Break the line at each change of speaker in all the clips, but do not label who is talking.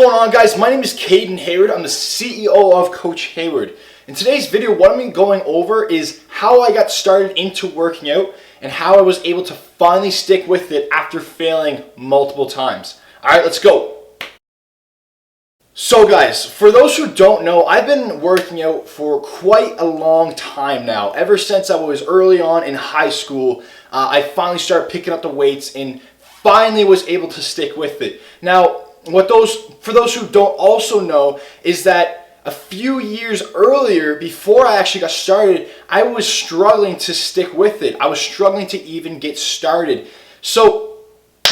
going on, guys? My name is Hayward. I'm the CEO of Coach Hayward. In today's video, what I'm going over is how I got started into working out and how I was able to finally stick with it after failing multiple times. All right, let's go. So guys, for those who don't know, I've been working out for quite a long time now. Ever since I was early on in high school, I finally started picking up the weights and finally was able to stick with it. Now, for those who don't also know is that a few years earlier, before I actually got started, I was struggling to stick with it. I was struggling to even get started. So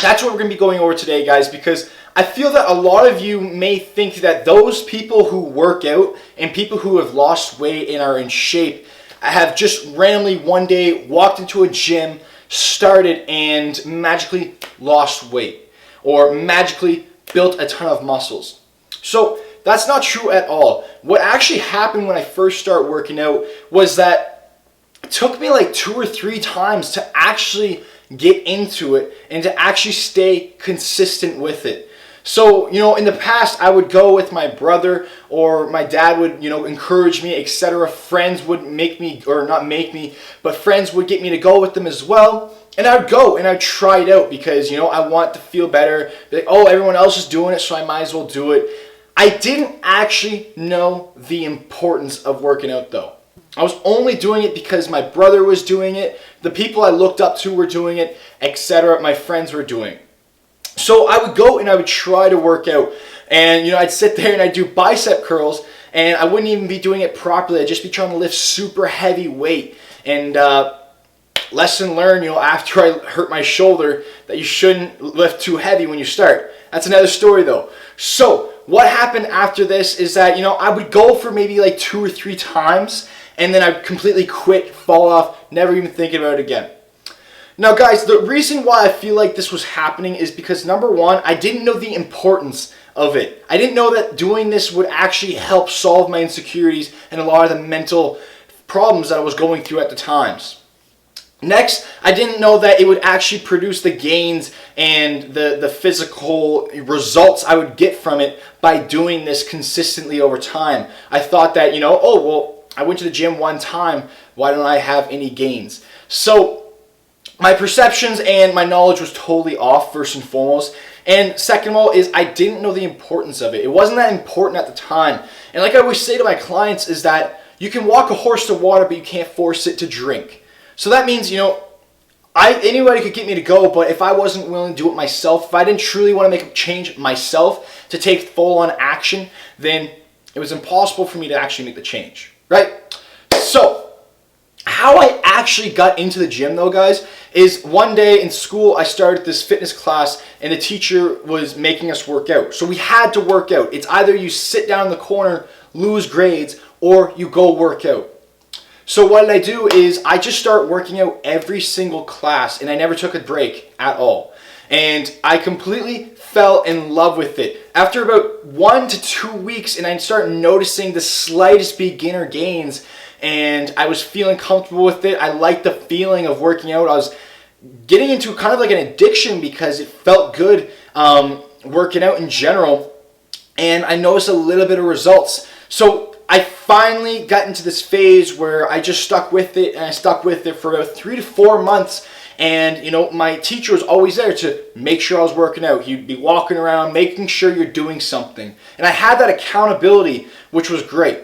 that's what we're going to be going over today, guys, because I feel that a lot of you may think that those people who work out and people who have lost weight and are in shape have just randomly one day walked into a gym, started, and magically lost weight or magically built a ton of muscles. So that's not true at all. What actually happened when I first started working out was that it took me like 2 or 3 times to actually get into it and to actually stay consistent with it. So, in the past, I would go with my brother or my dad would, encourage me, etc. Friends would make me, or not make me, but friends would get me to go with them as well. And I would go and I'd try it out because, I want to feel better. Like, oh, everyone else is doing it, so I might as well do it. I didn't actually know the importance of working out though. I was only doing it because my brother was doing it, the people I looked up to were doing it, etc. My friends were doing it. So I would go and I would try to work out, and I'd sit there and I'd do bicep curls, and I wouldn't even be doing it properly. I'd just be trying to lift super heavy weight. And lesson learned, after I hurt my shoulder, that you shouldn't lift too heavy when you start. That's another story though. So what happened after this is that I would go for maybe like 2 or 3 times, and then I'd completely quit, fall off, never even thinking about it again. Now guys, the reason why I feel like this was happening is because number one, I didn't know the importance of it. I didn't know that doing this would actually help solve my insecurities and a lot of the mental problems that I was going through at the times. Next, I didn't know that it would actually produce the gains and the physical results I would get from it by doing this consistently over time. I thought that, oh, well, I went to the gym one time, why don't I have any gains? So my perceptions and my knowledge was totally off, first and foremost. And second of all is I didn't know the importance of it. It wasn't that important at the time. And like I always say to my clients is that you can walk a horse to water, but you can't force it to drink. So that means, anybody could get me to go, but if I wasn't willing to do it myself, if I didn't truly want to make a change myself to take full-on action, then it was impossible for me to actually make the change, right? So how I actually got into the gym though, guys, is one day in school I started this fitness class and the teacher was making us work out. So we had to work out. It's either you sit down in the corner, lose grades, or you go work out. So what did I do is I just started working out every single class, and I never took a break at all. And I completely fell in love with it. After about 1 to 2 weeks, and I started noticing the slightest beginner gains, and I was feeling comfortable with it. I liked the feeling of working out. I was getting into kind of like an addiction because it felt good working out in general, and I noticed a little bit of results. So I finally got into this phase where I just stuck with it, and I stuck with it for about 3 to 4 months. And my teacher was always there to make sure I was working out. He'd be walking around making sure you're doing something, and I had that accountability, which was great.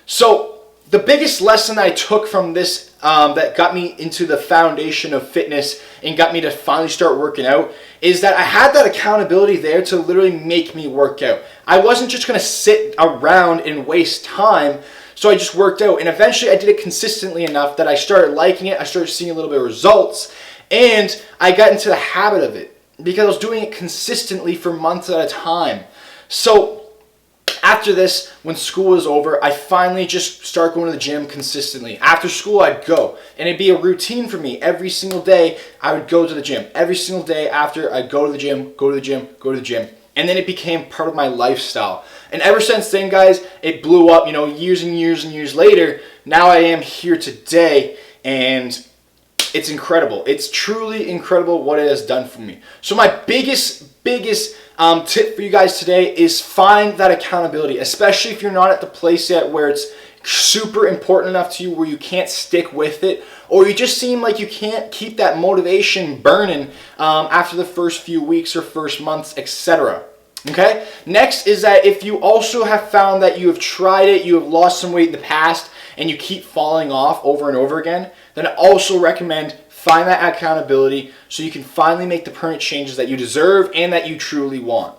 So the biggest lesson I took from this that got me into the foundation of fitness and got me to finally start working out is that I had that accountability there to literally make me work out. I wasn't just going to sit around and waste time, so I just worked out. And eventually I did it consistently enough that I started liking it, I started seeing a little bit of results, and I got into the habit of it because I was doing it consistently for months at a time. So after this, when school was over, I finally just started going to the gym consistently. After school, I'd go, and it'd be a routine for me. Every single day, I would go to the gym. Every single day after, I'd go to the gym, go to the gym, go to the gym. And then it became part of my lifestyle. And ever since then, guys, it blew up, years and years and years later. Now I am here today, and it's incredible. It's truly incredible what it has done for me. So my biggest tip for you guys today is find that accountability, especially if you're not at the place yet where it's super important enough to you where you can't stick with it, or you just seem like you can't keep that motivation burning after the first few weeks or first months, etc. Okay? Next is that if you also have found that you have tried it, you have lost some weight in the past, and you keep falling off over and over again, then I also recommend find that accountability so you can finally make the permanent changes that you deserve and that you truly want.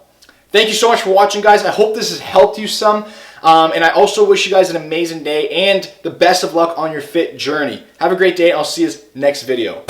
Thank you so much for watching, guys. I hope this has helped you some. And I also wish you guys an amazing day and the best of luck on your fit journey. Have a great day. I'll see you next video.